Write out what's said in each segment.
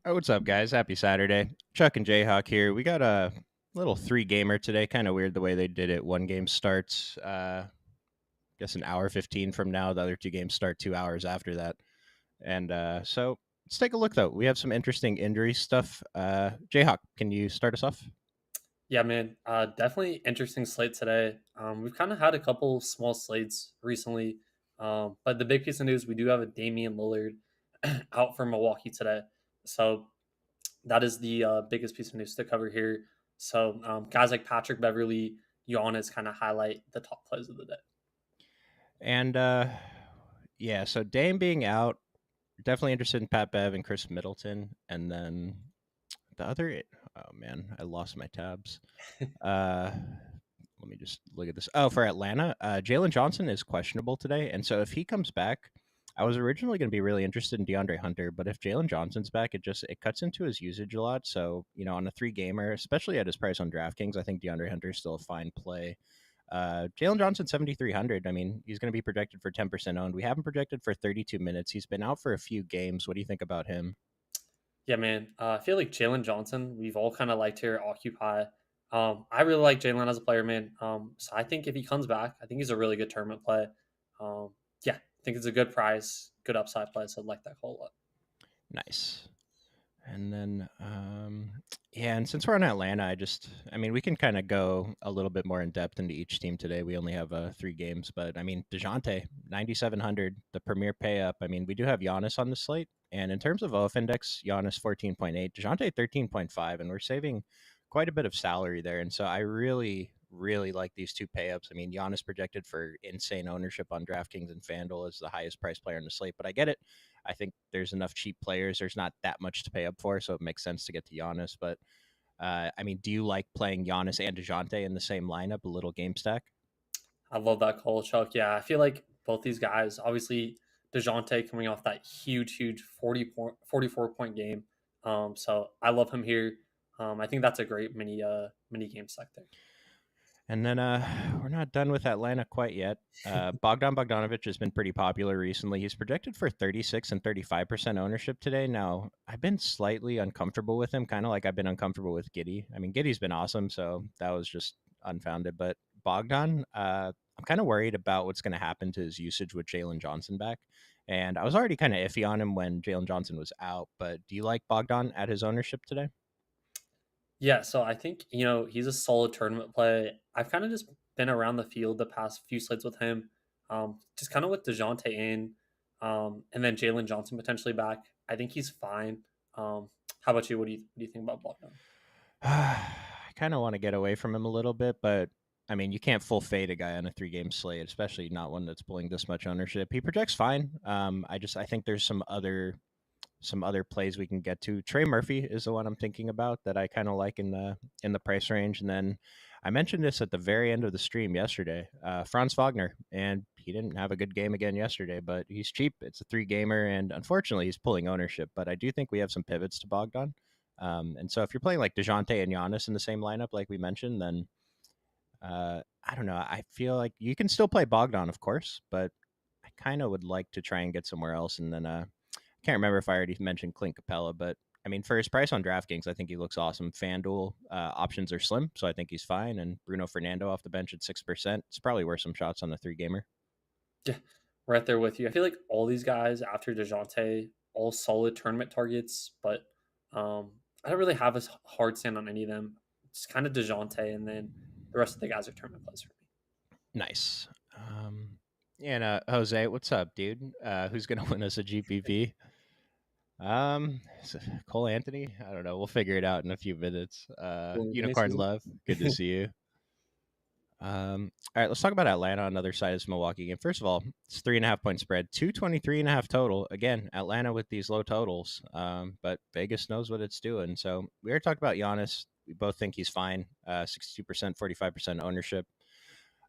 Oh, what's up, guys? Happy Saturday. Chuck and Jayhawk here. We got a little three gamer today. Kind of weird the way they did it. One game starts, guess an hour 15 from now. The other two games start 2 hours after that. And so let's take a look, though. We have some interesting injury stuff. Jayhawk, can you start us off? Yeah, man. Definitely interesting slate today. We've kind of had a couple small slates recently, but the big piece of news we do have a Damian Lillard out for Milwaukee today, so that is the biggest piece of news to cover here. So guys like Patrick Beverly, Giannis kind of highlight the top plays of the day. And yeah, so Dame being out, definitely interested in Pat Bev and Chris Middleton. And then the other, oh man, I lost my tabs. Uh, Let me just look at this. Oh, for Atlanta, Jalen Johnson is questionable today, and so if he comes back, I was originally going to be really interested in DeAndre Hunter, but if Jalen Johnson's back, it cuts into his usage a lot. So on a three gamer, especially at his price on DraftKings, I think DeAndre Hunter is still a fine play. Jalen Johnson 7,300. I mean, he's going to be projected for 10% owned. We haven't projected for 32 minutes. He's been out for a few games. What do you think about him? Yeah, man. I feel like Jalen Johnson, we've all kind of liked here at Occupy. I really like Jalen as a player, man. So I think if he comes back, I think he's a really good tournament play. Yeah, I think it's a good price, good upside play. So I like that call a lot. Nice. And then, yeah, and since we're in Atlanta, I mean, we can kind of go a little bit more in depth into each team today. We only have three games, but I mean, DeJounte, 9,700, the premier pay up. I mean, we do have Giannis on the slate. And in terms of OF index, Giannis 14.8, DeJounte 13.5, and we're saving quite a bit of salary there. And so I really, really like these two pay ups. I mean, Giannis projected for insane ownership on DraftKings and FanDuel as the highest price player in the slate, but I get it. I think there's enough cheap players. There's not that much to pay up for, so it makes sense to get to Giannis. But I mean, do you like playing Giannis and Dejounte in the same lineup, a little game stack? I love that call, Chuck. Yeah, I feel like both these guys, obviously DeJounte coming off that huge 44 point game. So I love him here. I think that's a great mini game stack there. And then we're not done with Atlanta quite yet. Bogdan Bogdanovic has been pretty popular recently. He's projected for 36 and 35% ownership today. Now, I've been slightly uncomfortable with him, kind of like I've been uncomfortable with Giddy. I mean, Giddy's been awesome, so that was just unfounded. But Bogdan, I'm kind of worried about what's going to happen to his usage with Jalen Johnson back. And I was already kind of iffy on him when Jalen Johnson was out. But do you like Bogdan at his ownership today? Yeah, so I think, he's a solid tournament play. I've kind of just been around the field the past few slates with him. Just kind of with DeJounte in, and then Jalen Johnson potentially back. I think he's fine. How about you? What do you think about Bogdan? I kind of want to get away from him a little bit, but I mean, you can't full fade a guy on a three-game slate, especially not one that's pulling this much ownership. He projects fine. I think there's some other plays we can get to. Trey Murphy is the one I'm thinking about that I kind of like in the price range. And then I mentioned this at the very end of the stream yesterday. Franz Wagner, and he didn't have a good game again yesterday, but he's cheap. It's a three gamer, and unfortunately, he's pulling ownership. But I do think we have some pivots to Bogdan. And so if you're playing like Dejounte and Giannis in the same lineup, like we mentioned, then I don't know. I feel like you can still play Bogdan, of course, but I kind of would like to try and get somewhere else. And then I can't remember if I already mentioned Clint Capella, but I mean, for his price on DraftKings, I think he looks awesome. FanDuel options are slim, so I think he's fine. And Bruno Fernando off the bench at 6%. It's probably worth some shots on the three gamer. Yeah, right there with you. I feel like all these guys after DeJounte, all solid tournament targets, but I don't really have a hard stand on any of them. It's kind of DeJounte, and then the rest of the guys are tournament plays for me. Nice. Yeah, and Jose, what's up, dude? Who's gonna win us a GPP? Cole Anthony. I don't know. We'll figure it out in a few minutes. Winning Unicorn season. Love. Good to see you. All right, let's talk about Atlanta on the other side of this Milwaukee game. First of all, it's 3.5 point spread, 223.5 total. Again, Atlanta with these low totals, but Vegas knows what it's doing. So we already talked about Giannis. We both think he's fine. 62%, 45% ownership.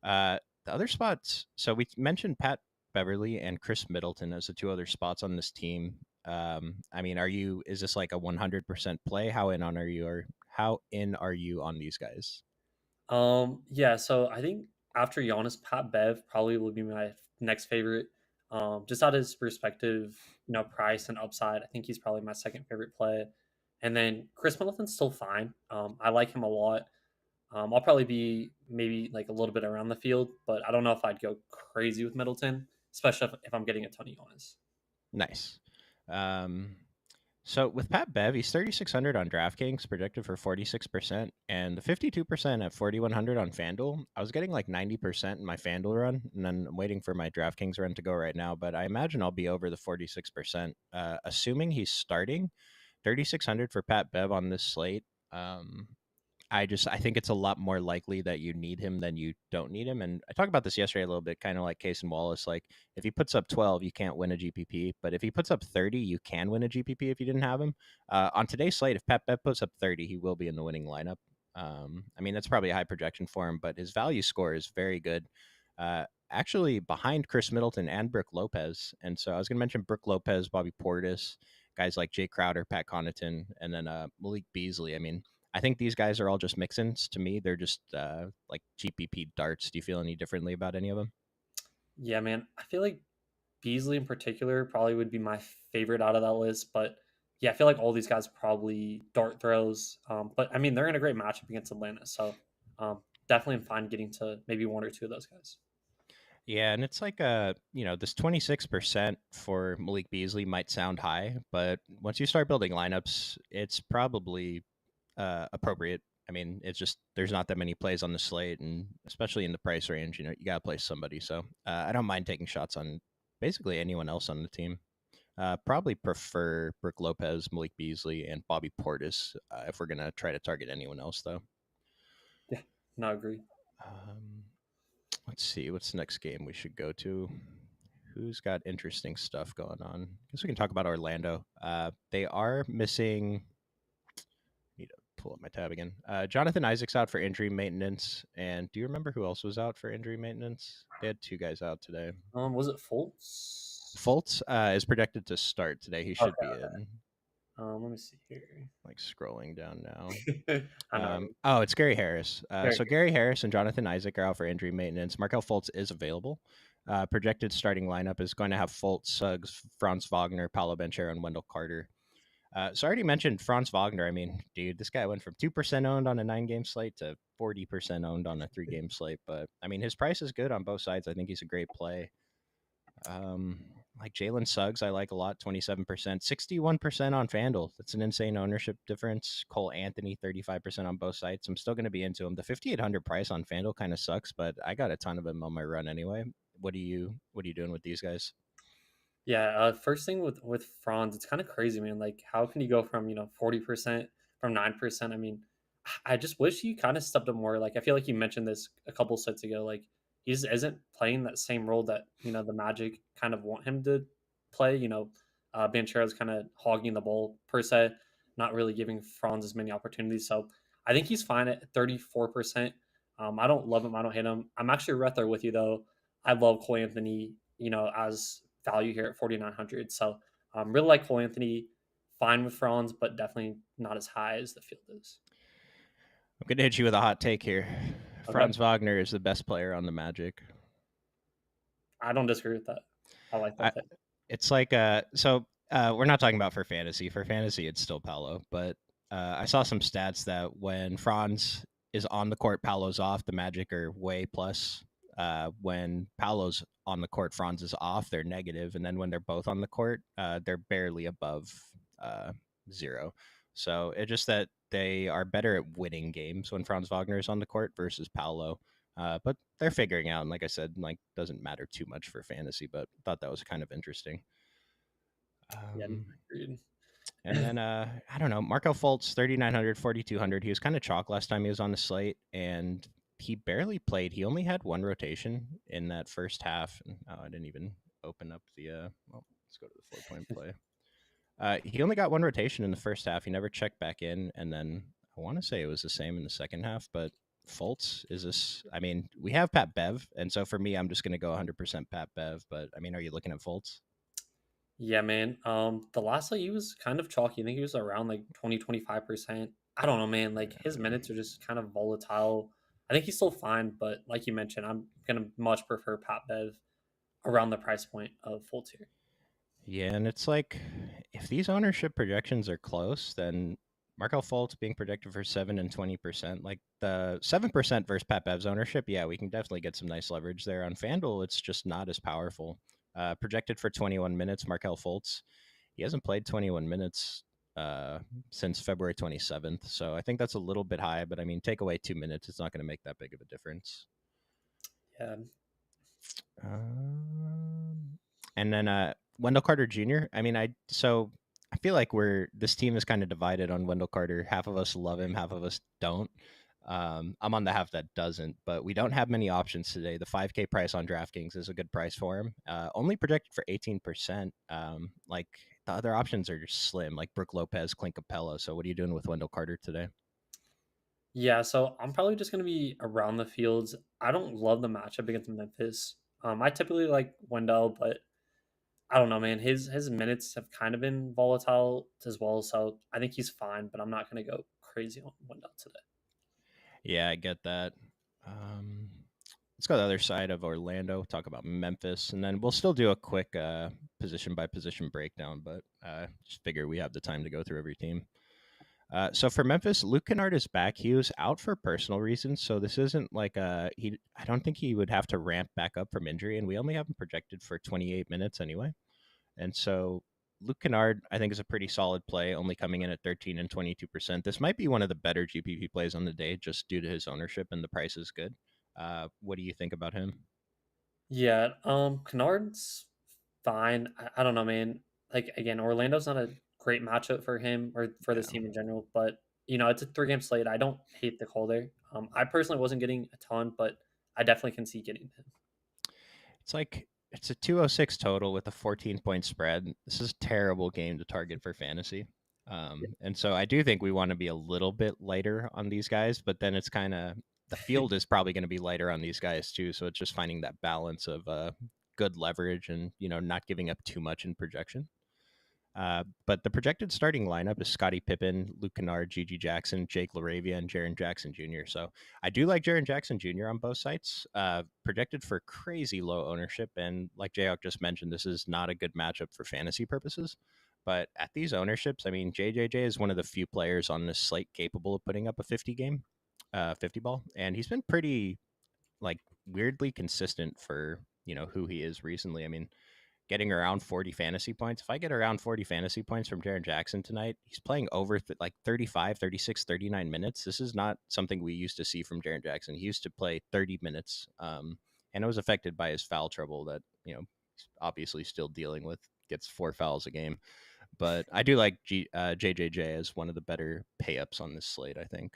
The other spots. So we mentioned Pat Beverly and Chris Middleton as the two other spots on this team. I mean, is this like a 100% play? How in are you on these guys? Yeah, so I think after Giannis, Pat Bev probably will be my next favorite. Just out of his perspective, price and upside, I think he's probably my second favorite play. And then Chris Middleton's still fine. I like him a lot. I'll probably be maybe like a little bit around the field, but I don't know if I'd go crazy with Middleton, especially if I'm getting a Tony Jonas. Nice. Um, so with Pat Bev, he's 3,600 on DraftKings, projected for 46%, and the 52% at 4,100 on FanDuel. I was getting like 90% in my FanDuel run, and then I'm waiting for my DraftKings run to go right now, but I imagine I'll be over the 46%. Assuming he's starting, 3,600 for Pat Bev on this slate. Um, I think it's a lot more likely that you need him than you don't need him. And I talked about this yesterday a little bit, kind of like Case and Wallace. Like if he puts up 12, you can't win a GPP, but if he puts up 30, you can win a GPP if you didn't have him. On today's slate, if Pat Bev puts up 30, he will be in the winning lineup. I mean, that's probably a high projection for him, but his value score is very good. Actually, behind Chris Middleton and Brooke Lopez. And so I was going to mention Brooke Lopez, Bobby Portis, guys like Jay Crowder, Pat Connaughton, and then Malik Beasley. I mean, I think these guys are all just mix-ins to me. They're just like GPP darts. Do you feel any differently about any of them? Yeah, man. I feel like Beasley in particular probably would be my favorite out of that list. But yeah, I feel like all these guys probably dart throws. But I mean, they're in a great matchup against Atlanta. So definitely I'm fine getting to maybe one or two of those guys. Yeah, and it's like this 26% for Malik Beasley might sound high, but once you start building lineups, it's probably appropriate. I mean, it's just there's not that many plays on the slate, and especially in the price range, you got to play somebody. So I don't mind taking shots on basically anyone else on the team. Probably prefer Brooke Lopez, Malik Beasley, and Bobby Portis if we're gonna try to target anyone else, though. Yeah, no, agree. Um, let's see, what's the next game we should go to? Who's got interesting stuff going on? I guess we can talk about Orlando. They are missing. Need to pull up my tab again. Jonathan Isaac's out for injury maintenance, and do you remember who else was out for injury maintenance? They had two guys out today. Was it Fultz? Fultz is projected to start today. He should Okay, be okay. in. Let me see here. Like scrolling down now. I know. It's Gary Harris. There So you Gary Harris and Jonathan Isaac are out for injury maintenance. Markel Fultz is available. Projected starting lineup is going to have Fultz, Suggs, Franz Wagner, Paolo Banchero, and Wendell Carter. So I already mentioned Franz Wagner. I mean, dude, this guy went from 2% owned on a 9-game slate to 40% owned on a 3-game slate. But I mean, his price is good on both sides. I think he's a great play. Um, like Jalen Suggs, I like a lot, 27%, 61% on FanDuel. That's an insane ownership difference. Cole Anthony, 35% on both sides. I'm still going to be into him. The 5,800 price on FanDuel kind of sucks, but I got a ton of him on my run anyway. What are you doing with these guys? Yeah, first thing with Franz, it's kind of crazy, man. Like, how can you go from 40% from 9%? I mean, I just wish he kind of stepped up more. Like, I feel like you mentioned this a couple sets ago. Like, he just isn't playing that same role that the Magic kind of want him to play. Banchero's kind of hogging the ball per se, not really giving Franz as many opportunities. So I think he's fine at 34%. I don't love him. I don't hate him. I'm actually right there with you though. I love Cole Anthony, as value here at 4,900. So really like Cole Anthony, fine with Franz, but definitely not as high as the field is. I'm going to hit you with a hot take here. Okay. Franz Wagner is the best player on the Magic. I don't disagree with that. I like I, that pick. it's like we're not talking about for fantasy. For fantasy, it's still Paolo, but I saw some stats that when Franz is on the court, Paolo's off. The Magic are way plus. When Paolo's on the court, Franz is off. They're negative, and then when they're both on the court, they're barely above uh, zero. So it's just that they are better at winning games when Franz Wagner is on the court versus Paolo. But they're figuring out, and like I said, like doesn't matter too much for fantasy, but thought that was kind of interesting. Yeah, Um, agreed. and then I don't know, Marco Fultz, 3,900, 4,200. He was kind of chalk last time he was on the slate, and he barely played. He only had one rotation in that first half. I didn't even open up the. Well, let's go to the 4-point play. He only got one rotation in the first half. He never checked back in, and then I want to say it was the same in the second half. But Fultz is this? I mean, we have Pat Bev, and so for me, I'm just going to go 100% Pat Bev. But I mean, are you looking at Fultz? Yeah, man. The last night he was kind of chalky. I think he was around like 20-25%. I don't know, man. Like his minutes are just kind of volatile. I think he's still fine, but like you mentioned, I'm gonna much prefer Pat Bev around the price point of Fultz here. Yeah, and it's like if these ownership projections are close, then Markel Fultz being projected for 7 and 20%. Like the 7% versus Pat Bev's ownership, yeah, we can definitely get some nice leverage there. On FanDuel, it's just not as powerful. Projected for 21 minutes, Markel Fultz. He hasn't played 21 minutes uh, since February 27th. So I think that's a little bit high, but I mean, take away 2 minutes, it's not going to make that big of a difference. Yeah. Um, and then Wendell Carter Jr. I feel like this team is kind of divided on Wendell Carter. Half of us love him, half of us don't. I'm on the half that doesn't, but we don't have many options today. The 5K price on DraftKings is a good price for him. Only projected for 18%. Like the other options are just slim, like Brooke Lopez, Clint Capella. So what are you doing with Wendell Carter today? Yeah, so I'm probably just gonna be around the fields. I don't love the matchup against Memphis. I typically like Wendell, but I don't know, man. His minutes have kind of been volatile as well, so I think he's fine. But I'm not gonna go crazy on Wendell today. Yeah, I get that. Um, let's go to the other side of Orlando, talk about Memphis, and then we'll still do a quick position by position breakdown, but just figure we have the time to go through every team. So for Memphis, Luke Kennard is back. He was out for personal reasons, so this isn't like he. I don't think he would have to ramp back up from injury, and we only have him projected for 28 minutes anyway. And so Luke Kennard, I think, is a pretty solid play, only coming in at 13 and 22%. This might be one of the better GPP plays on the day just due to his ownership and the price is good. What do you think about him? Yeah, Kennard's fine. I don't know, man. Like again, Orlando's not a great matchup for him or for this Yeah. team in general, but it's a 3 game slate. I don't hate the call there. I personally wasn't getting a ton, but I definitely can see getting him. It's a 206 total with a 14-point spread. This is a terrible game to target for fantasy. And so I do think we want to be a little bit lighter on these guys, but then it's kind of the field is probably going to be lighter on these guys too. So it's just finding that balance of good leverage and not giving up too much in projection. But the projected starting lineup is Scottie Pippen, Luke Kennard, Gigi Jackson, Jake LaRavia, and Jaron Jackson Jr. So I do like Jaron Jackson Jr. on both sites. Projected for crazy low ownership, and like Jayok just mentioned, this is not a good matchup for fantasy purposes. But at these ownerships, I mean, JJJ is one of the few players on this slate capable of putting up a 50 ball, and he's been pretty like weirdly consistent for who he is recently. I mean, getting around 40 fantasy points. If I get around 40 fantasy points from Jaron Jackson tonight, he's playing over like 35, 36, 39 minutes. This is not something we used to see from Jaron Jackson. He used to play 30 minutes, and it was affected by his foul trouble that, he's obviously still dealing with, gets 4 fouls a game. But I do like JJJ as one of the better pay ups on this slate, I think.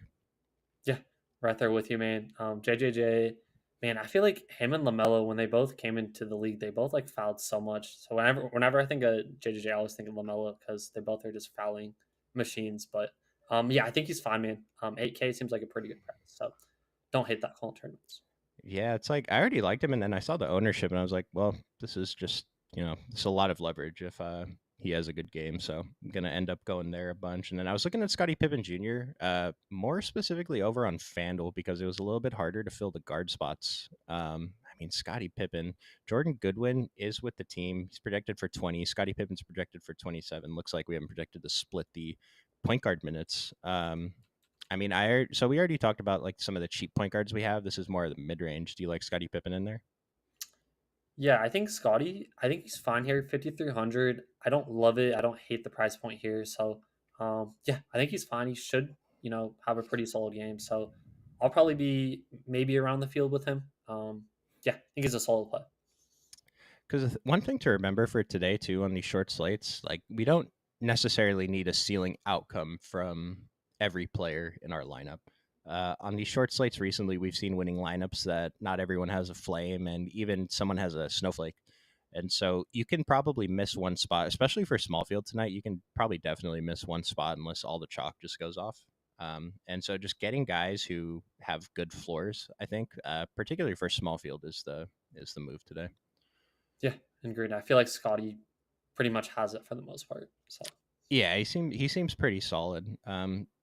Yeah, right there with you, man. JJJ, man, I feel like him and Lamelo when they both came into the league, they both like fouled so much. So whenever I think of JJJ, I always think of Lamelo because they both are just fouling machines. But yeah, I think he's fine, man. 8K seems like a pretty good price. So don't hate that call in tournaments. Yeah, it's like I already liked him, and then I saw the ownership, and I was like, well, this is just it's a lot of leverage if he has a good game, so I'm gonna end up going there a bunch. And then I was looking at Scottie Pippen Jr. More specifically over on FanDuel because it was a little bit harder to fill the guard spots. I mean, Scottie Pippen, Jordan Goodwin is with the team. He's projected for 20. Scottie Pippen's projected for 27. Looks like we haven't projected to split the point guard minutes. I mean, so we already talked about like some of the cheap point guards we have. This is more of the mid range. Do you like Scottie Pippen in there? Yeah, I think Scotty, I think he's fine here, 5,300. I don't love it. I don't hate the price point here. So, yeah, I think he's fine. He should, have a pretty solid game. So, I'll probably be maybe around the field with him. Yeah, I think he's a solid play. Because one thing to remember for today too on these short slates, like we don't necessarily need a ceiling outcome from every player in our lineup. On these short slates recently, we've seen winning lineups that not everyone has a flame, and even someone has a snowflake. And so you can probably miss one spot, especially for small field tonight. You can probably definitely miss one spot unless all the chalk just goes off. And so just getting guys who have good floors, I think, particularly for small field, is the move today. Yeah, and agreed. I feel like Scotty pretty much has it for the most part. So, Yeah, he seems pretty solid.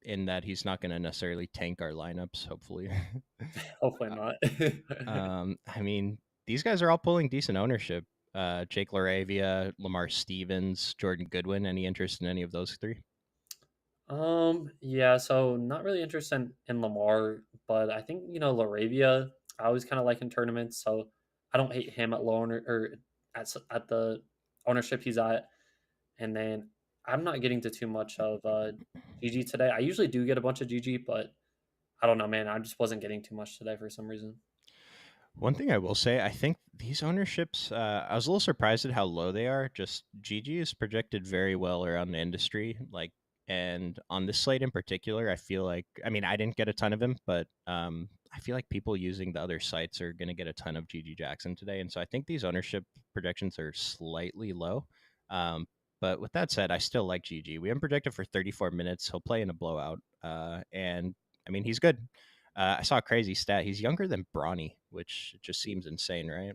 In that he's not going to necessarily tank our lineups. Hopefully. hopefully not. I mean, these guys are all pulling decent ownership. Jake LaRavia, Lamar Stevens, Jordan Goodwin. Any interest in any of those three? Yeah, so not really interested in Lamar, but I think, Laravia, I always kind of like in tournaments, so I don't hate him at low owner or at the ownership he's at. And then I'm not getting to too much of GG today. I usually do get a bunch of GG, but I don't know, man. I just wasn't getting too much today for some reason. One thing I will say, I think these ownerships, I was a little surprised at how low they are. Just GG is projected very well around the industry, and on this slate in particular, I feel like, I mean, I didn't get a ton of him, but I feel like people using the other sites are going to get a ton of GG Jackson today, and so I think these ownership projections are slightly low. Um, but with that said, I still like GG. We have him projected for 34 minutes. He'll play in a blowout, and I mean, he's good. I saw a crazy stat. He's younger than Bronny, which just seems insane, right?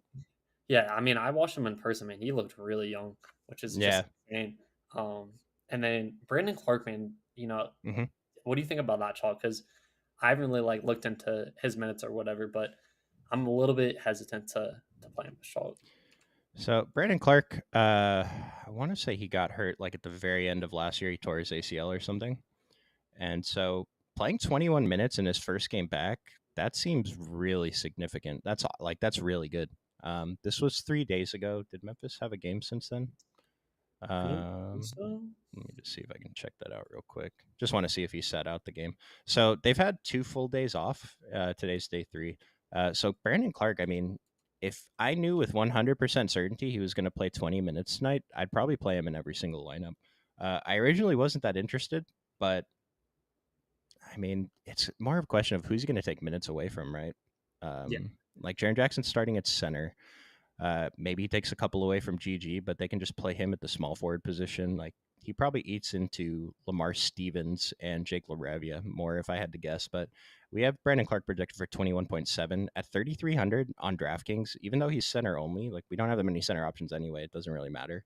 Yeah, I mean, I watched him in person, man. He looked really young, which is Yeah. just insane. And then Brandon Clark, man, hmm what do you think about that chalk? Because I haven't really like looked into his minutes or whatever, but I'm a little bit hesitant to play him this chalk. So Brandon Clark, I want to say he got hurt like at the very end of last year. He tore his ACL or something, and so playing 21 minutes in his first game back, that seems really significant. That's really good. This was 3 days ago. Did Memphis have a game since then? I don't think Um, so. Let me just see if I can check that out real quick. Just want to see if he sat out the game. So they've had 2 full days off. Today's day 3. So Brandon Clark, I mean, if I knew with 100% certainty he was going to play 20 minutes tonight, I'd probably play him in every single lineup. I originally wasn't that interested, but I mean, it's more of a question of who's going to take minutes away from, right? Yeah, Like Jaren Jackson's starting at center. Maybe he takes a couple away from GG, but they can just play him at the small forward position. Like he probably eats into Lamar Stevens and Jake LaRavia more if I had to guess. But we have Brandon Clark projected for 21.7 at 3,300 on DraftKings. Even though he's center only, like we don't have that many center options anyway, it doesn't really matter.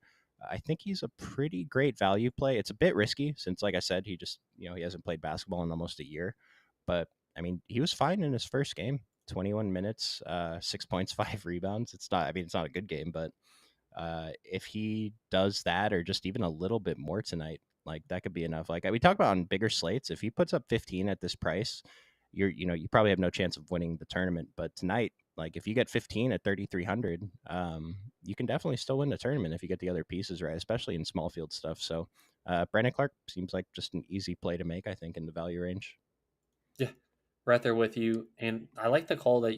I think he's a pretty great value play. It's a bit risky since, like I said, he just he hasn't played basketball in almost a year. But I mean, he was fine in his first game. 21 minutes, 6 points, 5 rebounds. It's not, I mean, it's not a good game, but if he does that or just even a little bit more tonight, like that could be enough. Like we talk about on bigger slates, if he puts up 15 at this price, you probably have no chance of winning the tournament. But tonight, like if you get 15 at 3,300, you can definitely still win the tournament if you get the other pieces right, especially in small field stuff. So Brandon Clark seems like just an easy play to make, I think, in the value range. yeah, right there with you. And I like the call that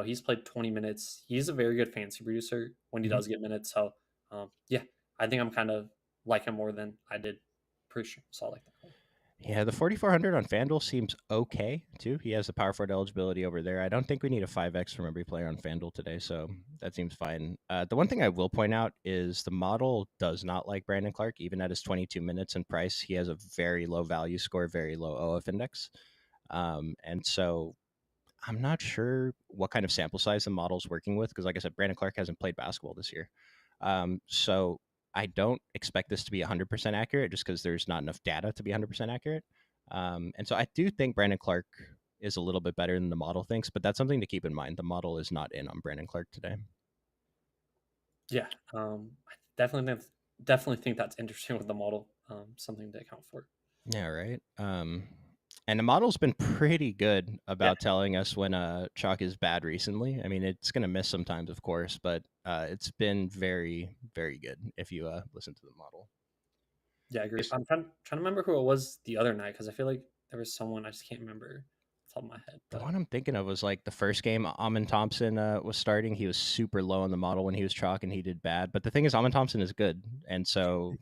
he's played 20 minutes. He's a very good fantasy producer when he Mhm. does get minutes. So yeah, I think I'm kind of like him more than I did pre-stream. So I like that call. Yeah, the 4,400 on FanDuel seems okay too. He has the power forward eligibility over there. I don't think we need a 5x from every player on FanDuel today, so that seems fine. The one thing I will point out is the model does not like Brandon Clark, even at his 22 minutes and price. He has a very low value score, very low OF index. And so I'm not sure what kind of sample size the model's working with because, like I said, Brandon Clark hasn't played basketball this year. So I don't expect this to be 100% accurate just because there's not enough data to be 100% accurate. And so I do think Brandon Clark is a little bit better than the model thinks, but that's something to keep in mind. The model is not in on Brandon Clark today. Yeah, I definitely think that's interesting with the model. Something to account for. Yeah, right. And the model's been pretty good Yeah, about telling us when chalk is bad recently. I mean, it's gonna miss sometimes, of course, but it's been very, very good if you listen to the model. yeah, I agree. Yes. I'm trying to remember who it was the other night because I feel like there was someone I just can't remember off the top of my head. The But one I'm thinking of was like the first game Amon Thompson was starting. He was super low on the model when he was chalk and he did bad. But the thing is, Amon Thompson is good, and so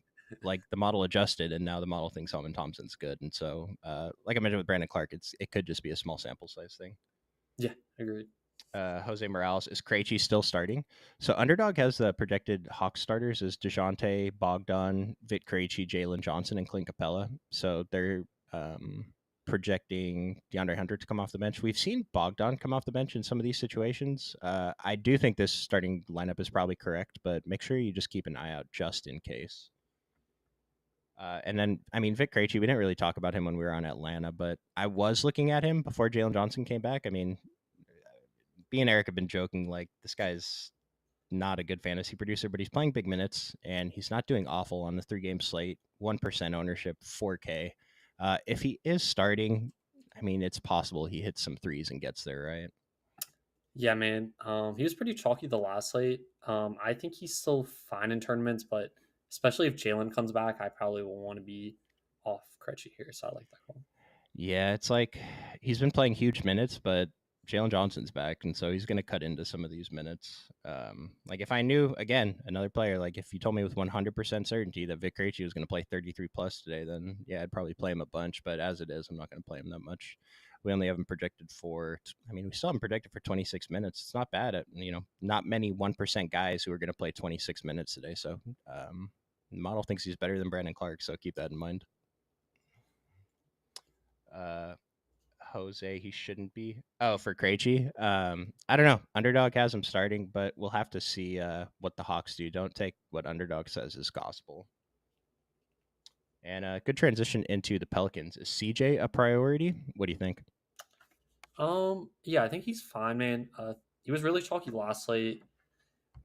like the model adjusted, and now the model thinks Amon Thompson's good, and so like I mentioned with Brandon Clark, it could just be a small sample size thing. yeah, agreed. Jose Morales. Is Krejci still starting? So Underdog has the projected Hawks starters as DeJounte, Bogdan, Vit Krejci, Jalen Johnson, and Clint Capella. So they're projecting DeAndre Hunter to come off the bench. We've seen Bogdan come off the bench in some of these situations. I do think this starting lineup is probably correct, but make sure you just keep an eye out just in case. And then, I mean, Vic Krejci, we didn't really talk about him when we were on Atlanta, but I was looking at him before Jalen Johnson came back. I mean, me and Eric have been joking like this guy's not a good fantasy producer, but he's playing big minutes and he's not doing awful on the 3 game slate. 1% ownership, 4K. If he is starting, I mean, it's possible he hits some threes and gets there, right? Yeah, man. He was pretty chalky the last slate. I think he's still fine in tournaments, but especially if Jalen comes back, I probably will want to be off Krejci here. So I like that call. Yeah, it's like he's been playing huge minutes, but Jalen Johnson's back, and so he's going to cut into some of these minutes. Like if I knew again another player, like if you told me with 100% certainty that Vic Krejci was going to play 33 plus today, then yeah, I'd probably play him a bunch. But as it is, I'm not going to play him that much. We only have him projected for. I mean, we still have him projected for 26 minutes. It's not bad. At not many 1% guys who are going to play 26 minutes today. So the model thinks he's better than Brandon Clark. So keep that in mind. Uh, Jose, he shouldn't be. Oh, for Krejci, I don't know. Underdog has him starting, but we'll have to see what the Hawks do. Don't take what Underdog says as gospel. And a good transition into the Pelicans. Is CJ a priority? What do you think? Yeah, I think he's fine, man. He was really chalky last slate.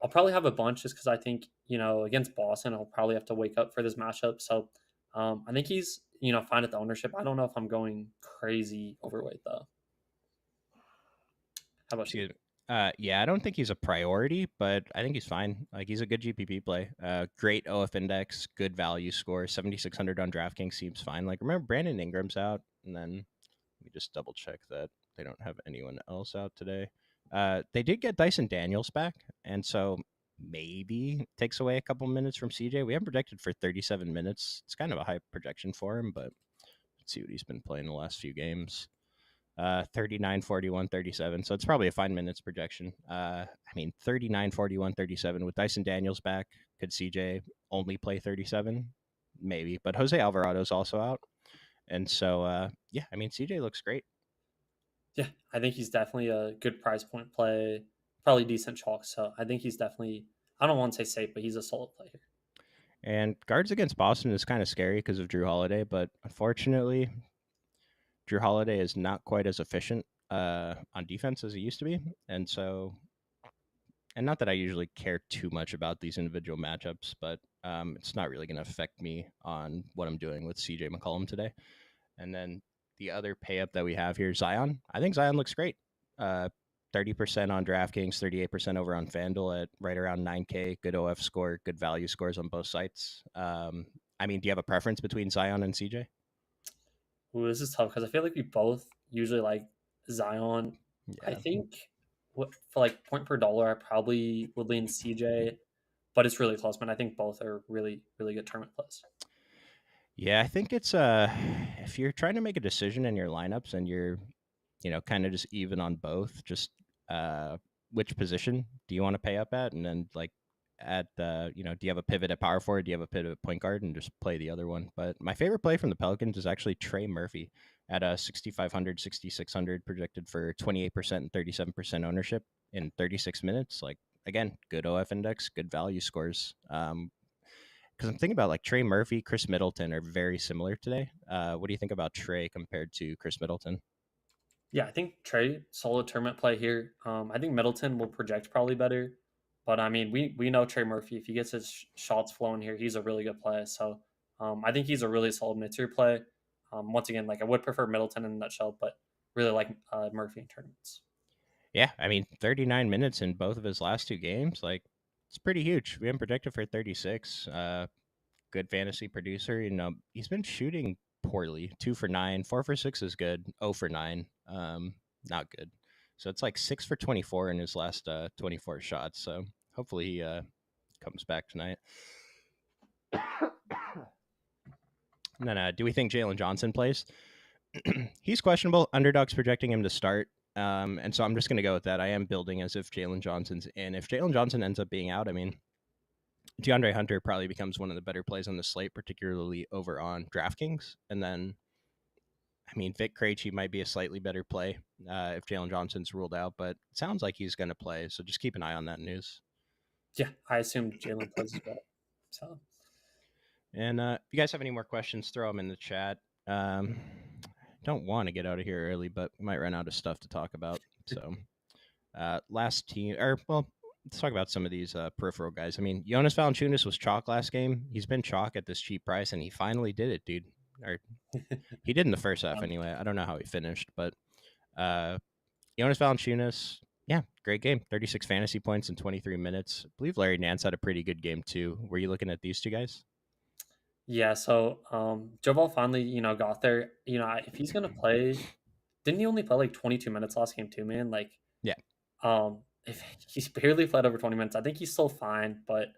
I'll probably have a bunch just because I think against Boston, I'll probably have to wake up for this matchup. So, I think he's fine at the ownership. I don't know if I'm going crazy overweight though. How about you? Excuse me. Yeah, I don't think he's a priority, but I think he's fine. Like he's a good GPP play. Great OF index, good value score. 7,600 on DraftKings seems fine. Like remember Brandon Ingram's out, and then let me just double check that they don't have anyone else out today. They did get Dyson Daniels back, and so maybe takes away a couple minutes from CJ. We haven't projected for 37 minutes. It's kind of a high projection for him, but let's see what he's been playing the last few games. 39, 41, 37. So it's probably a fine minutes projection. I mean, 39, 41, 37 with Dyson Daniels back. Could CJ only play 37? Maybe. But Jose Alvarado's also out. And so, yeah, I mean, CJ looks great. Yeah, I think he's definitely a good price point play, probably decent chalk. So I think he's definitely, I don't want to say safe, but he's a solid play here. And guards against Boston is kind of scary because of Drew Holiday, but unfortunately, Drew Holiday is not quite as efficient on defense as he used to be. And so, and not that I usually care too much about these individual matchups, but it's not really going to affect me on what I'm doing with CJ McCollum today. And then the other pay up that we have here, Zion. I think Zion looks great. 30% on DraftKings, 38% over on FanDuel at right around 9K. Good OF score, good value scores on both sites. I mean, do you have a preference between Zion and CJ? Ooh, this is tough because I feel like we both usually like Zion. I Yeah. think for like point per dollar, I probably would lean CJ, but it's really close, man. I think both are really, really good tournament plays. Yeah, I think it's if you're trying to make a decision in your lineups and you're, kind of just even on both, just which position do you want to pay up at, and then like at do you have a pivot at power forward, do you have a pivot at point guard, and just play the other one. But my favorite play from the Pelicans is actually Trey Murphy at a 6,500, 6,600 projected for 28% and 37% ownership in 36 minutes. Like again, good OF index, good value scores. Because I'm thinking about like Trey Murphy, Chris Middleton are very similar today. What do you think about Trey compared to Chris Middleton? Yeah, I think Trey solid tournament play here. I think Middleton will project probably better, but I mean we know Trey Murphy if he gets his shots flowing here, he's a really good play. So I think he's a really solid mid-tier play. Once again, like I would prefer Middleton in a nutshell, but really like Murphy in tournaments. Yeah, I mean, 39 minutes in both of his last two games, like it's pretty huge. We haven't projected for 36. Good fantasy producer. He's been shooting poorly. 2 for 9, 4 for 6 is good. 0 for 9, not good. So it's like 6 for 24 in his last 24 shots. So hopefully he comes back tonight. And then, do we think Jalen Johnson plays? He's questionable. Underdog's projecting him to start. And so I'm just going to go with that. I am building as if Jalen Johnson's in. If Jalen Johnson ends up being out, I mean, DeAndre Hunter probably becomes one of the better plays on the slate, particularly over on DraftKings. And then, I mean, Vic Krejci might be a slightly better play if Jalen Johnson's ruled out, but it sounds like he's going to play. So just keep an eye on that news. Yeah, I assumed Jalen plays as well. So And if you guys have any more questions, throw them in the chat. Don't want to get out of here early, but we might run out of stuff to talk about. So, last team, or well, let's talk about some of these peripheral guys. I mean, Jonas Valanciunas was chalk last game. He's been chalk at this cheap price, and he finally did it, dude. or he did in the first half Um, anyway. I don't know how he finished, but uh, Jonas Valanciunas, yeah, great game. 36 fantasy points in 23 minutes. I believe Larry Nance had a pretty good game too. Were you looking at these two guys? yeah, so Joval finally, got there. If he's gonna play, didn't he only play like 22 minutes last game too, man? Like, Yeah. if he's barely played over 20 minutes, I think he's still fine, but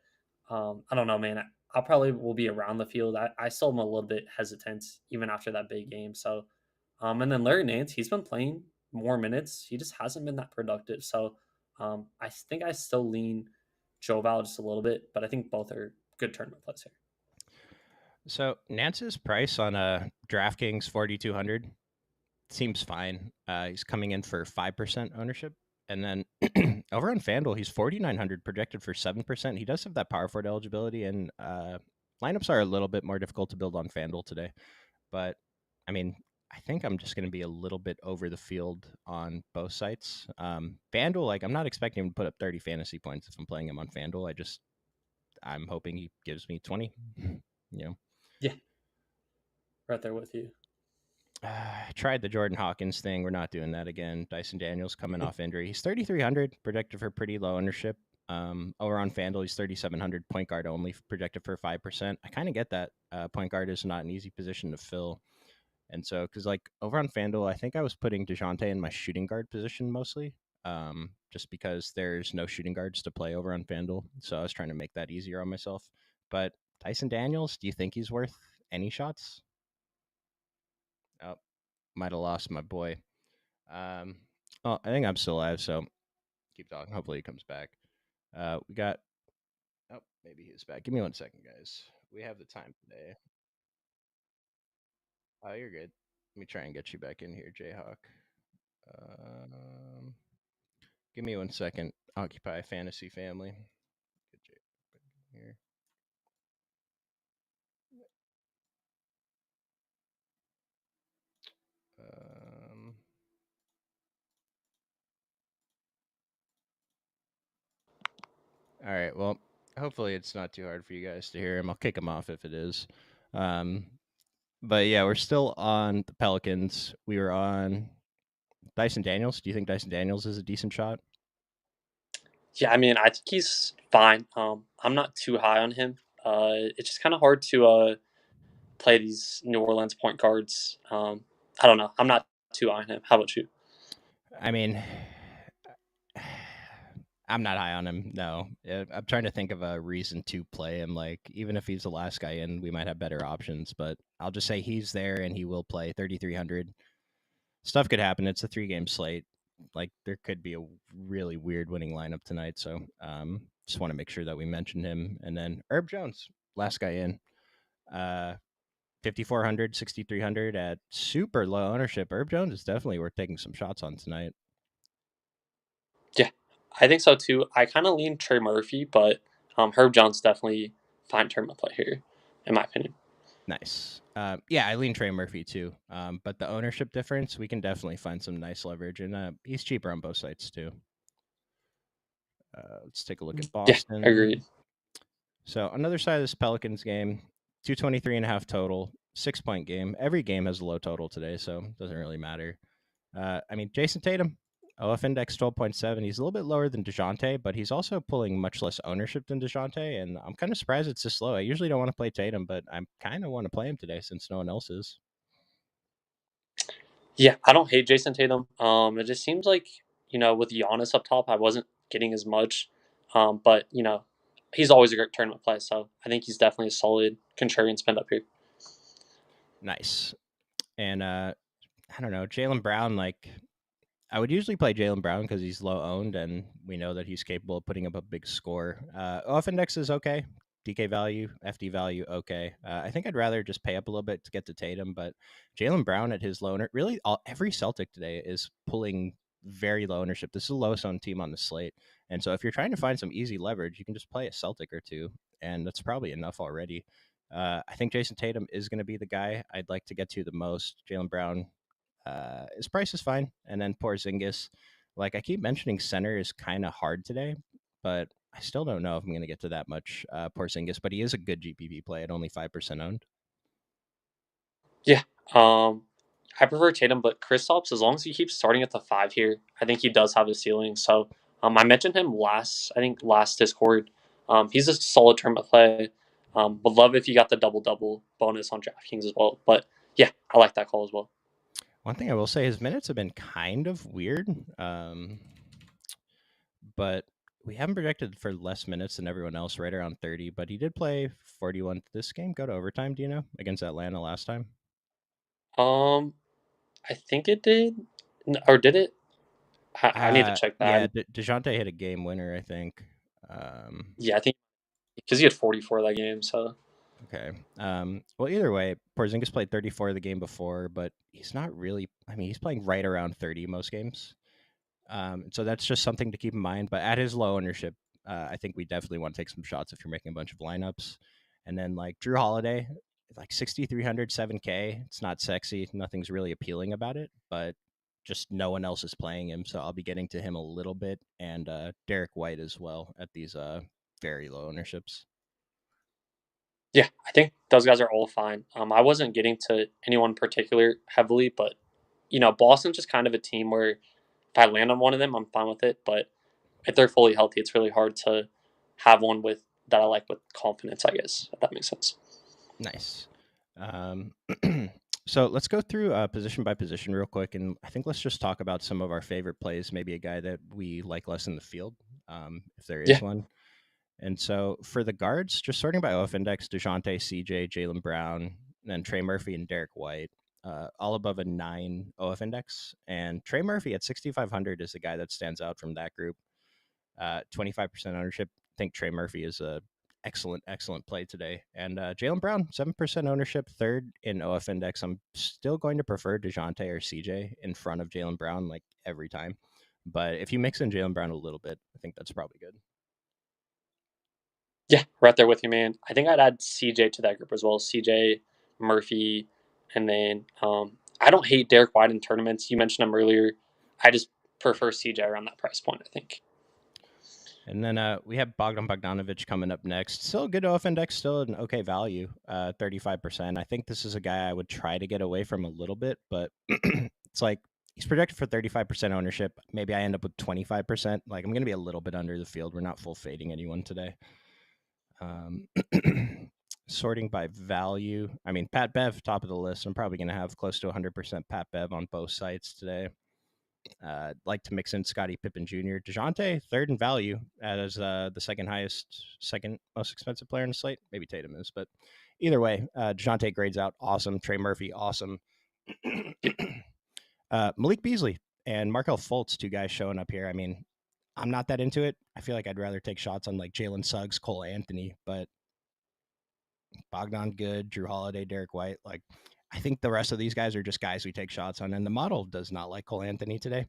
I don't know, man. I probably will be around the field. I still am a little bit hesitant even after that big game. So, and then Larry Nance, he's been playing more minutes. He just hasn't been that productive. So, I think I still lean Joe Val just a little bit, but I think both are good tournament plays here. So Nance's price on a DraftKings 4,200 seems fine. He's coming in for 5% ownership. And then over on FanDuel, he's 4,900 projected for 7%. He does have that power forward eligibility, and lineups are a little bit more difficult to build on FanDuel today. But I mean, I think I'm just going to be a little bit over the field on both sites. FanDuel, like, I'm not expecting him to put up 30 fantasy points if I'm playing him on FanDuel. I'm hoping he gives me 20. You know, Yeah, right there with you. I tried the Jordan Hawkins thing. We're not doing that again. Dyson Daniels coming off injury. He's 3,300 projected for pretty low ownership. Over on FanDuel, he's 3,700 point guard only projected for 5%. I kind of get that. Point guard is not an easy position to fill. And so, because like over on FanDuel, I think I was putting DeJounte in my shooting guard position mostly, just because there's no shooting guards to play over on FanDuel. So I was trying to make that easier on myself. But Dyson Daniels, do you think he's worth any shots? Oh, might have lost my boy. Um, oh, I think I'm still alive, so keep talking. Hopefully he comes back. We got. Oh, maybe he's back. Give me 1 second, guys. We have the time today. Oh, you're good. Let me try and get you back in here, Jayhawk. Um, Give me 1 second. Occupy Fantasy Family. Get Jay back in here. Um, all right. Well, hopefully it's not too hard for you guys to hear him. I'll kick him off if it is. Um, but yeah, we're still on the Pelicans. We were on Dyson Daniels. Do you think Dyson Daniels is a decent shot? Yeah, I mean, I think he's fine. I'm not too high on him. It's just kind of hard to play these New Orleans point guards. I don't know. I'm not too high on him. How about you? I mean, I'm not high on him. No, I'm trying to think of a reason to play him. Like, even if he's the last guy in, we might have better options. But I'll just say he's there and he will play 3,300. Stuff could happen. It's a 3 game slate. Like, there could be a really weird winning lineup tonight. So, just want to make sure that we mention him. And then Herb Jones, last guy in. 5,400, 6,300 at super low ownership. Herb Jones is definitely worth taking some shots on tonight. Yeah, I think so too. I kind of lean Trey Murphy, but Herb Jones definitely fine tournament play here, in my opinion. Nice. Yeah, I lean Trey Murphy too. But the ownership difference, we can definitely find some nice leverage, and he's cheaper on both sides too. Let's take a look at Yeah, Boston. agreed. So another side of this Pelicans game, 223.5 total, 6 point game. Every game has a low total today, so it doesn't really matter. I mean, Jason Tatum, OF index 12.7. He's a little bit lower than DeJounte, but he's also pulling much less ownership than DeJounte, and I'm kind of surprised it's this low. I usually don't want to play Tatum, but I kind of want to play him today since no one else is. Yeah, I don't hate Jason Tatum. It just seems like with Giannis up top, I wasn't getting as much. But he's always a great tournament play, so I think he's definitely a solid contrarian spend up here. Nice. And I don't know, Jalen Brown, like I would usually play Jalen Brown because he's low owned, and we know that he's capable of putting up a big score. Off index is okay. DK value, FD value, okay. I think I'd rather just pay up a little bit to get to Tatum, but Jalen Brown at his low owner, really, every Celtic today is pulling very low ownership. This is the lowest owned team on the slate, and so if you're trying to find some easy leverage, you can just play a Celtic or two, and that's probably enough already. I think Jason Tatum is going to be the guy I'd like to get to the most. Jalen Brown, his price is fine. And then Porzingis, like I keep mentioning, center is kind of hard today, but I still don't know if I'm going to get to that much Porzingis. But he is a good GPP play at only 5% owned. Yeah. I prefer Tatum, but Kristaps, as long as he keeps starting at the 5 here, I think he does have a ceiling. So I mentioned him last Discord. He's a solid tournament play. Would love if you got the double double bonus on DraftKings as well. But yeah, I like that call as well. One thing I will say, his minutes have been kind of weird, but we haven't projected for less minutes than everyone else, right around 30. But he did play 41. Did this game go to overtime? Do you know, against Atlanta last time? Um, I think it did, or did it? I need to check that. Yeah, Dejounte hit a game winner, I think. Um, Yeah, I think because he had 44 that game. So okay. Well, either way, Porzingis played 34 the game before, but he's not really. I mean, he's playing right around 30 most games. So that's just something to keep in mind. But at his low ownership, I think we definitely want to take some shots if you're making a bunch of lineups. And then like Drew Holiday, like 6,300, 7K. It's not sexy. Nothing's really appealing about it, but just no one else is playing him. So I'll be getting to him a little bit. And Derek White as well at these very low ownerships. yeah, I think those guys are all fine. I wasn't getting to anyone particular heavily, but Boston's just kind of a team where if I land on one of them, I'm fine with it. But if they're fully healthy, it's really hard to have one with that I like with confidence. I guess if that makes sense. Nice. Um, so let's go through position by position real quick, and I think let's just talk about some of our favorite plays. Maybe a guy that we like less in the field, if there Yeah, is one. And so for the guards, just sorting by OF index, Dejounte, CJ, Jalen Brown, then Trey Murphy and Derek White, all above a 9 OF index. And Trey Murphy at 6,500 is the guy that stands out from that group. 25% ownership. I think Trey Murphy is a excellent play today. And Jalen Brown, 7% ownership, third in OF index. I'm still going to prefer DeJounte or CJ in front of Jalen Brown like every time. But if you mix in Jalen Brown a little bit, I think that's probably good. yeah, right there with you, man. I think I'd add CJ to that group as well. CJ, Murphy, and then I don't hate Derek White in tournaments. You mentioned him earlier. I just prefer CJ around that price point. I think. And then we have Bogdan Bogdanovic coming up next. Still a good OF index, still an okay value, 35%. I think this is a guy I would try to get away from a little bit, but it's like he's projected for 35% ownership. Maybe I end up with 25%. Like I'm going to be a little bit under the field. We're not full fading anyone today. Um, sorting by value. I mean, Pat Bev, top of the list. I'm probably going to have close to 100% Pat Bev on both sites today. Like to mix in Scottie Pippen Jr. DeJounte, third in value as the second most expensive player in the slate. Maybe Tatum is, but either way, DeJounte grades out awesome. Trey Murphy, awesome. Malik Beasley and Markel Fultz, two guys showing up here. I mean, I'm not that into it. I feel like I'd rather take shots on like Jalen Suggs, Cole Anthony, but Bogdan good, Drew Holiday, Derek White. Like, I think the rest of these guys are just guys we take shots on. And the model does not like Cole Anthony today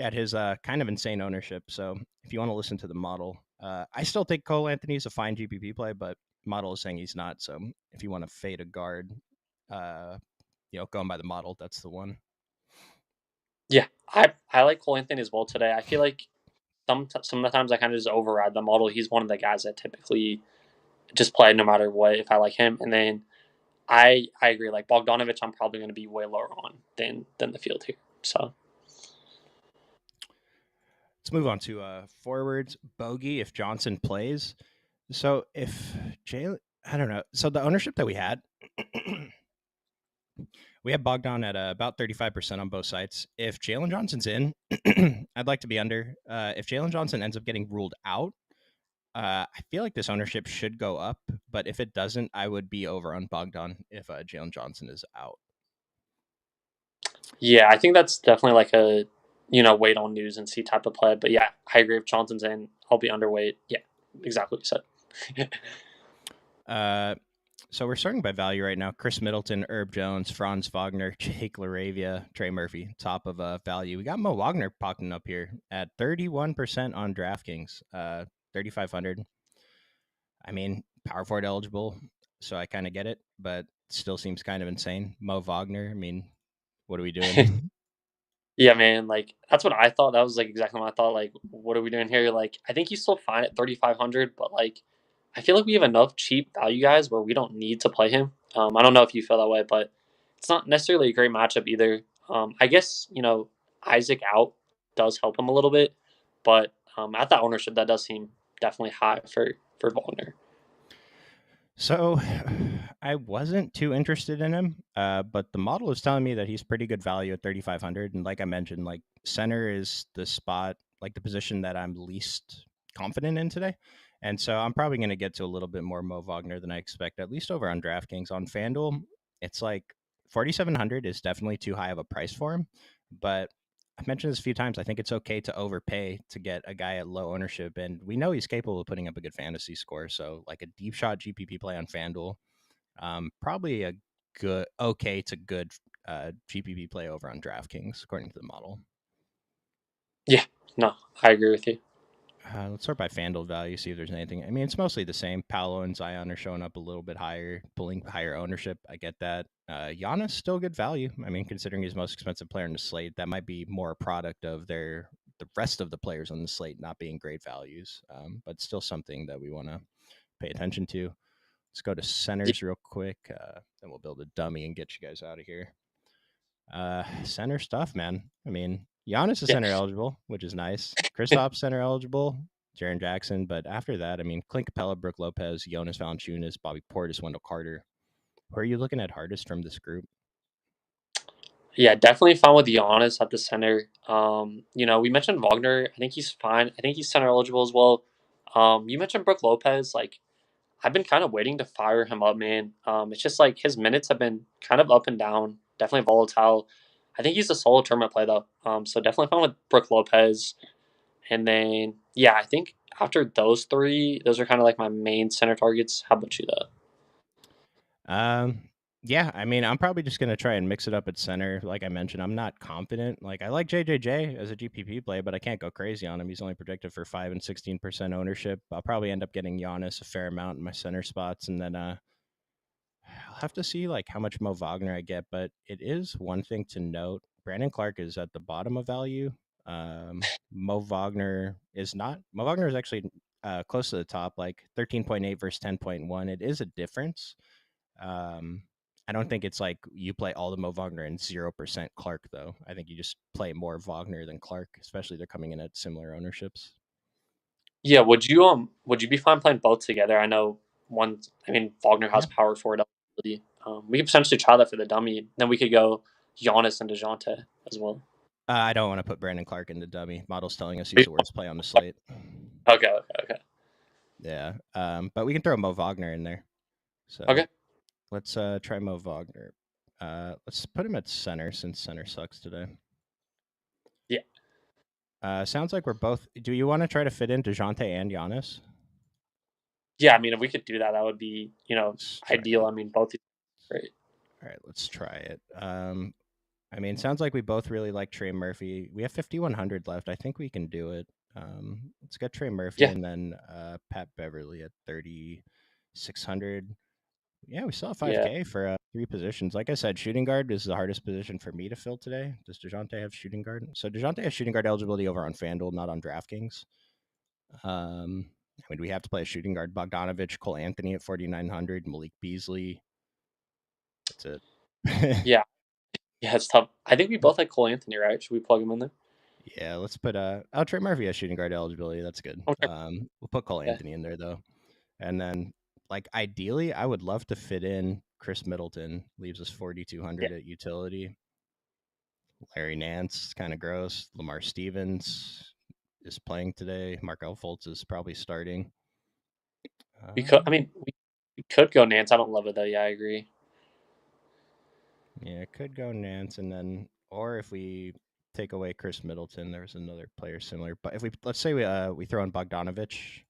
at his kind of insane ownership. So if you want to listen to the model, I still think Cole Anthony is a fine GPP play, but model is saying he's not. So if you want to fade a guard, uh, going by the model, that's the one. Yeah, I like Cole Anthony as well today. I feel like some of the times I kind of just override the model. He's one of the guys that typically just play no matter what if I like him. And then I agree. Like Bogdanovich, I'm probably going to be way lower on than the field here. So Let's move on to forwards. Bogey if Johnson plays. So if Jalen, I don't know. So the ownership that we had, we have Bogdan at about 35% on both sides. If Jalen Johnson's in, I'd like to be under. If Jalen Johnson ends up getting ruled out, I feel like this ownership should go up. But if it doesn't, I would be over on Bogdan if Jalen Johnson is out. yeah, I think that's definitely like a wait on news and see type of play. But yeah, I agree. If Johnson's in, I'll be underweight. Yeah, exactly what you said. So we're starting by value right now. Chris Middleton, Herb Jones, Franz Wagner, Jake LaRavia, Trey Murphy, top of value. We got Mo Wagner popping up here at 31% on DraftKings, 3,500. I mean, power forward eligible, so I kind of get it, but still seems kind of insane. Mo Wagner, I mean, what are we doing? Yeah, man. Like that's what I thought. That was like exactly what I thought. Like, what are we doing here? Like, I think he's still fine at 3,500, but like, I feel like we have enough cheap value guys where we don't need to play him. I don't know if you feel that way, but it's not necessarily a great matchup either. I guess Isaac out does help him a little bit, but at that ownership, that does seem definitely high for Wagner. So I wasn't too interested in him, but the model is telling me that he's pretty good value at 3,500. And like I mentioned, like center is the spot, like the position that I'm least confident in today. And so I'm probably going to get to a little bit more Mo Wagner than I expect, at least over on DraftKings. On FanDuel, it's like 4,700 is definitely too high of a price for him. But I've mentioned this a few times. I think it's okay to overpay to get a guy at low ownership, and we know he's capable of putting up a good fantasy score. So, like a deep shot GPP play on FanDuel, probably a good, okay to good GPP play over on DraftKings, according to the model. Yeah, no, I agree with you. Let's start by FanDuel value, see if there's anything. I mean, it's mostly the same. Paolo and Zion are showing up a little bit higher, pulling higher ownership. I get that. Giannis still good value. I mean, considering he's the most expensive player in the slate, that might be more a product of the rest of the players on the slate not being great values, but still something that we want to pay attention to. Let's go to Yeah, centers real quick, then we'll build a dummy and get you guys out of here. Center stuff, man. I mean, Giannis is yeah. center eligible, which is nice. Kristaps center eligible. Jaren Jackson, but after that, I mean, Clint Capella, Brooke Lopez, Jonas Valanciunas, Bobby Portis, Wendell Carter. Who are you looking at hardest from this group? Yeah, definitely fine with Giannis at the center. We mentioned Wagner. I think he's fine. I think he's center eligible as well. You mentioned Brooke Lopez. Like, I've been kind of waiting to fire him up, man. It's just like his minutes have been kind of up and down, definitely volatile. I think he's a solo tournament play though. So definitely fine with Brooke Lopez. And then yeah, I think after those three, those are kind of like my main center targets. How about you though? Um, yeah, I mean, I'm probably just gonna try and mix it up at center. Like I mentioned, I'm not confident. Like I like JJJ as a GPP play, but I can't go crazy on him. He's only projected for 5 and 16% ownership. I'll probably end up getting Giannis a fair amount in my center spots, and then I'll have to see like how much Mo Wagner I get. But it is one thing to note: Brandon Clark is at the bottom of value. Mo Wagner is not. Mo Wagner is actually close to the top, like 13.8 versus 10.1. It is a difference. um, I don't think it's like you play all the Mo Wagner and 0% Clark, though. I think you just play more Wagner than Clark, especially they're coming in at similar ownerships. Yeah, would you be fine playing both together? I know one. I mean, Wagner Yeah. has power forward ability. We could potentially try that for the dummy. Then we could go Giannis and Dejounte as well. I don't want to put Brandon Clark in the dummy. Model's telling us he's the worst play on the slate. Okay, okay, okay, Yeah. But we can throw Mo Wagner in there. So okay. let's try Mo Wagner. Let's put him at center since center sucks today. Yeah, Sounds like we're both. Do you want to try to fit in DeJounte and Giannis? yeah. I mean, if we could do that, that would be Let's try ideal. it. I mean, both great. All right, let's try it. I mean, sounds like we both really like Trey Murphy. We have 5,100 left. I think we can do it. Let's get Trey Murphy Yeah, and then Pat Beverly at 3,600. Yeah, we still have yeah. 5K for three positions. Like I said, shooting guard is the hardest position for me to fill today. Does DeJounte have shooting guard? So DeJounte has shooting guard eligibility over on FanDuel, not on DraftKings. I mean, we have to play a shooting guard. Bogdanovich, Cole Anthony at 4,900, Malik Beasley. That's it. Yeah, yeah, it's tough. I think we both like Cole Anthony, right? Should we plug him in there? Yeah, let's put Trey Murphy has shooting guard eligibility. That's good. Okay. We'll put Cole Yeah. Anthony in there though, and then like ideally, I would love to fit in Chris Middleton. Leaves us Yeah. 4,200 at utility. Larry Nance, kind of gross. Lamar Stevens is playing today. Markel Fultz is probably starting. We could. I Um, mean, we could go Nance. I don't love it though. Yeah, I agree. yeah, it could go Nance, and then or if we take away Chris Middleton, there's another player similar. But if we let's say we throw in Bogdanovich.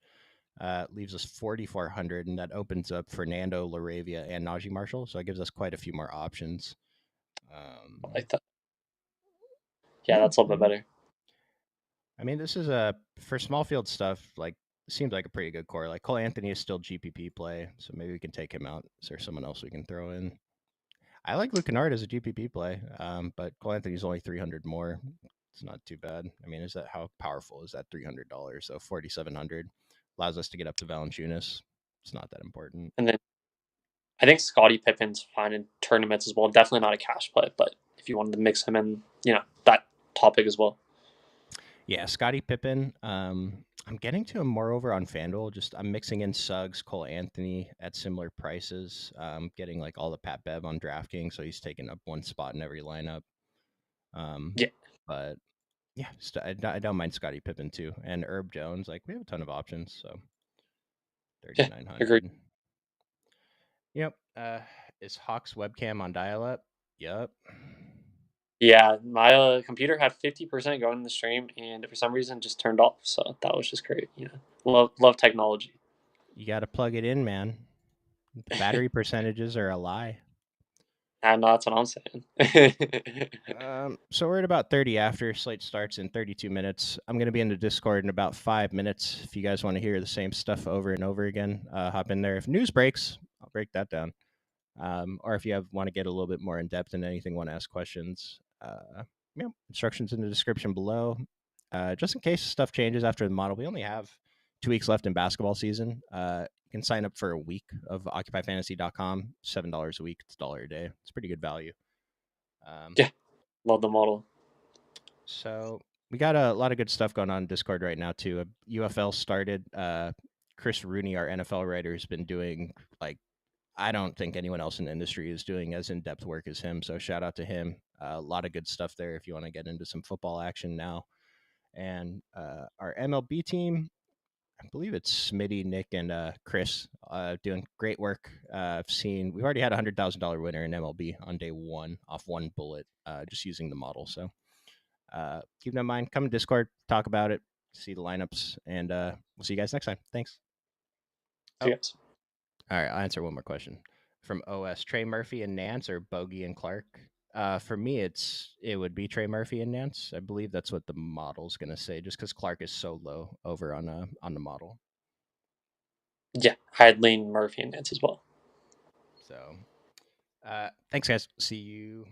Leaves us 4,400, and that opens up Fernando, Laravia, and Najee Marshall. So it gives us quite a few more options. I Um, like that. Yeah, yeah, that's a little bit better. I mean, this is a for small field stuff. Like, seems like a pretty good core. Like Cole Anthony is still GPP play, so maybe we can take him out. Is there someone else we can throw in? I like Luke Kennard as a GPP play, but Cole Anthony's only 300 more. It's not too bad. I mean, is that how powerful is that $300? So 4,700 allows us to get up to Valanciunas. It's not that important. And then I think Scottie Pippen's fine in tournaments as well. Definitely not a cash play, but if you wanted to mix him in, that topic as well. Yeah, Scottie Pippen. I'm getting to him more over on FanDuel. Just I'm mixing in Suggs, Cole Anthony at similar prices. Getting like all the Pat Bev on DraftKings, so he's taking up one spot in every lineup. Yeah, But yeah, I don't mind Scottie Pippen too, and Herb Jones. Like we have a ton of options, so yeah, agreed. 3,900. Yep. Is Hawk's webcam on dial-up? Yep. Yeah, my computer had 50% going in the stream, and for some reason just turned off. So that was just great. Love technology. You got to plug it in, man. The battery percentages are a lie. And that's what I'm saying. So we're at about 30 after. Slate starts in 32 minutes. I'm going to be in the Discord in about 5 minutes. If you guys want to hear the same stuff over and over again, hop in there. If news breaks, I'll break that down. Or if you want to get a little bit more in depth in anything, want to ask questions, instructions in the description below. Just in case stuff changes after the model, we only have 2 weeks left in basketball season. You can sign up for a week of occupyfantasy.com, $7 a week. It's $1 a day. It's pretty good value. Yeah, love the model. So we got a lot of good stuff going on in Discord right now too. UFL started. Chris Rooney, our NFL writer, has been doing like I don't think anyone else in the industry is doing as in depth work as him. So shout out to him. A lot of good stuff there if you want to get into some football action now. And our MLB team, I believe it's Smitty, Nick, and Chris doing great work. We've already had $100,000 winner in MLB on day one off one bullet, just using the model. So keep that in mind. Come to Discord, talk about it, see the lineups, and we'll see you guys next time. Thanks. See Oh, you guys. all right. I'll answer one more question from OS. Trey Murphy and Nance or Bogey and Clark? For me, it would be Trey Murphy and Nance. I believe that's what the model's gonna say, just because Clark is so low over on the model. Yeah, I'd lean Murphy and Nance as well. So, thanks, guys. See you